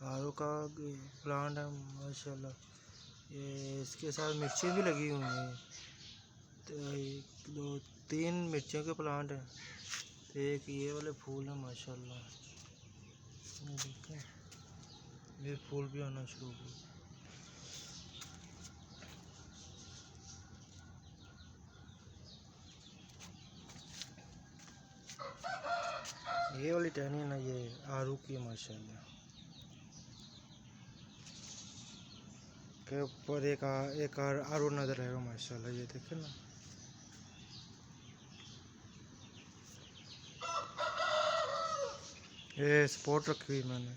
आड़ू का प्लांट है माशाल्लाह। ये इसके साथ मिर्ची भी लगी हुई हैं। तो 1 2 3 मिर्चियों के प्लांट हैं। एक ये वाले फूल हैं माशाल्लाह। ये देखें, ये फूल भी आना शुरू हो गए। ये वाली टहनी है ना, ये आड़ू की माशाल्लाह के ऊपर एक आड़ू नजर आएगा माशाल्लाह। ये देखे ना, ये स्पॉट रखी हुई मैंने।